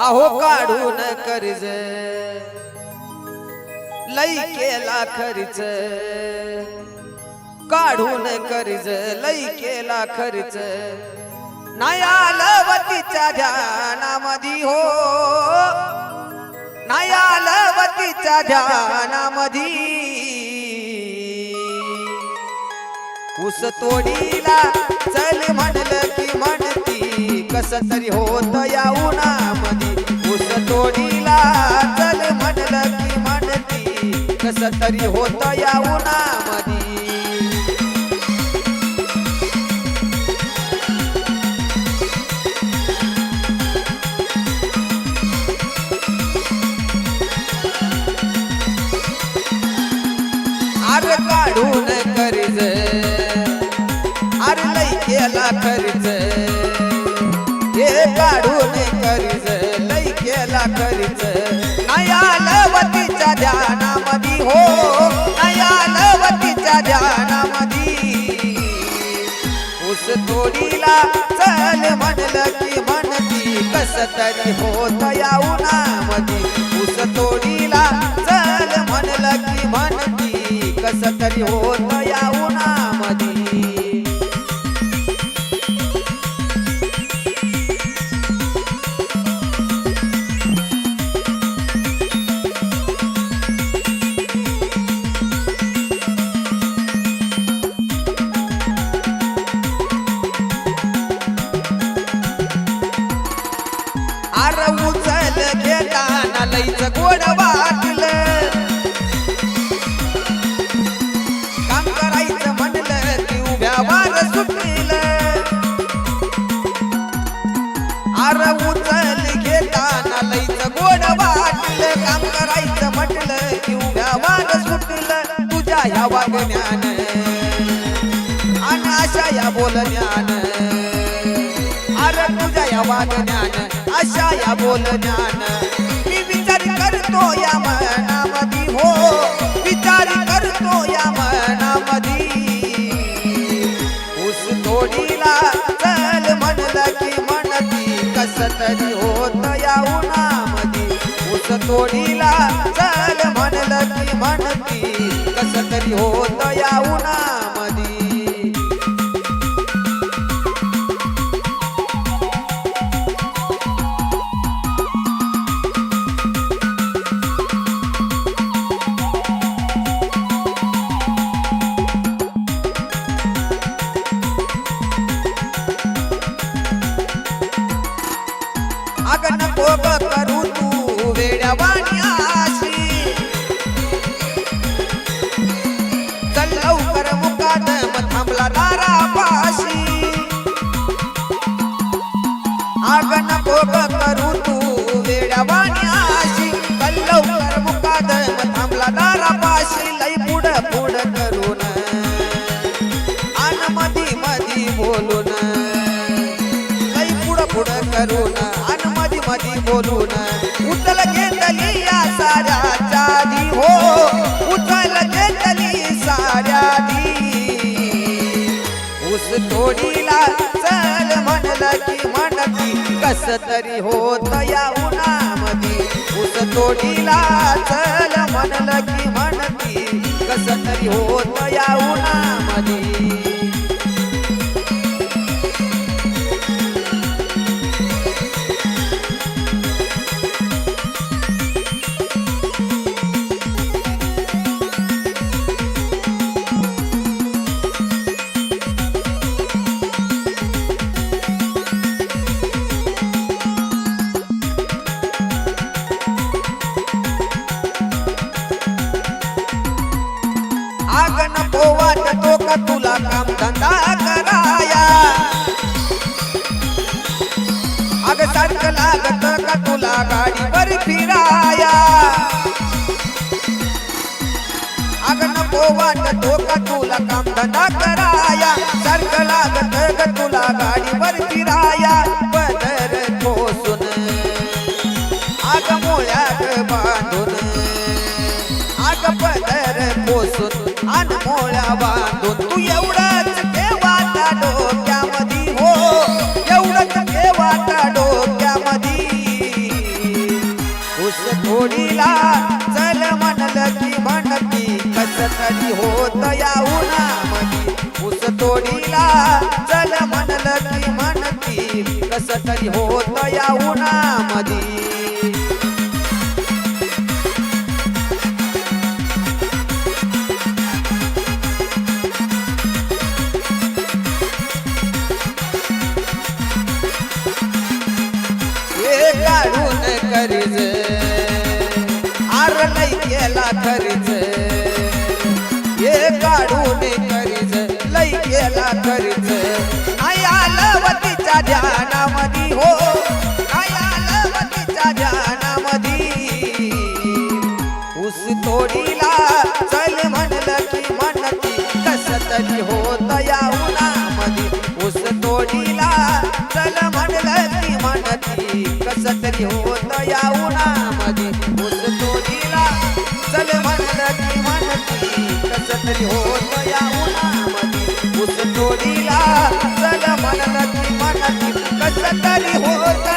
अहो काढून कर्ज लई केला खर्च काढून कर्ज लई केला खर्च नाही आलं वतीच्या ध्यानामधी हो नाही आलं वतीच्या ध्यानामधी ऊस तोडीला चल म्हणलं की म्हणती कस तरी होत या उन्हामधी ऊस तोडीला चल म्हणलं की म्हणती कस तरी होत या उन्हामधी अरे काढून कर्ज अरे लई केला खर्च हे काढून कर्ज लई केला खर्च नाही आलं वतीच्या ध्यानामधी हो नाही आलं वतीच्या ध्यानामधी ऊस तोडीला चल म्हणलं की म्हणती कस तरी होत या उन्हामधी ऊस तोडीला चल म्हणलं की म्हणती कस तरी होत या उन्हामधी अरे उचल घेताना लईच गोड वाटलं काम करायचं म्हणलं की उभ्या वार सुटलं अरे उचल घेताना लईच गोड वाटलं काम करायचं म्हटलं की उभ्या वार सुटलं तुझ्या ह्या वागण्यान आणि अशा या बोलण्यान अरे तुझ्या या वागण्यान अशा या बोलण्यान मी विचार करतो या मनामधी हो विचार करतो या मनामधी ऊस तोडीला चल म्हणलं की म्हणती कस तरी होत या उन्हामधी ऊस तोडीला चल म्हणलं की म्हणती कस तरी होत या उन्हामधी अग नको ग करू तू वेड्यावानी आशी चल लवकर मुकादम थांबला दारापाशी अग नको ग करू तू वेड्यावानी आशी चल लवकर मुकादम थांबला दारापाशी लई पुढं पुढं करून आन मधी मधी बोलून लई पुढं पुढं करून मधी बोलून उचल घेतली या साऱ्याच्या आधी हो उचल घेतली साऱ्याधी ऊस तोडीला चल म्हणलं की म्हणती कस तरी होत या उन्हामधी ऊस तोडीला चल म्हणलं की म्हणती कस तरी होत या उन्हामधी अग नको वाटतो का तुला काम धंदा कराया अग सारखं लागत का तुला गाडीवर फिराया अग नको वाटतो का तुला काम धंदा कराया सारखं लागत का तुला गाडीवर फिराया पदर खोसून अग मोळ्यात बांधून अग पदर खोसून अन मोळ्या बांधून तू एवढंच ठेवाता डोक्यामधी हो एवढंच ठेवाता डोक्यामधी कस तरी होत या उन्हामधी काढून कर्ज आर नाही केला खर्च हे काढून कर्ज लई केला खर्च नाही आलं वतीच्या ध्यानामधी हो नाही आलं वतीच्या ध्यानामधी ऊस तोडीला चल म्हणलं की म्हणती कस तरी होत या उन्हामधी ऊस तोडीला चल म्हणलं की म्हणती कस तरी होत या उन्हामधी ऊस तोडीला चल म्हणलं की म्हणती कस तरी होत या उन्हामधी ऊस तोडीला चल म्हणलं की म्हणती कस तरी होत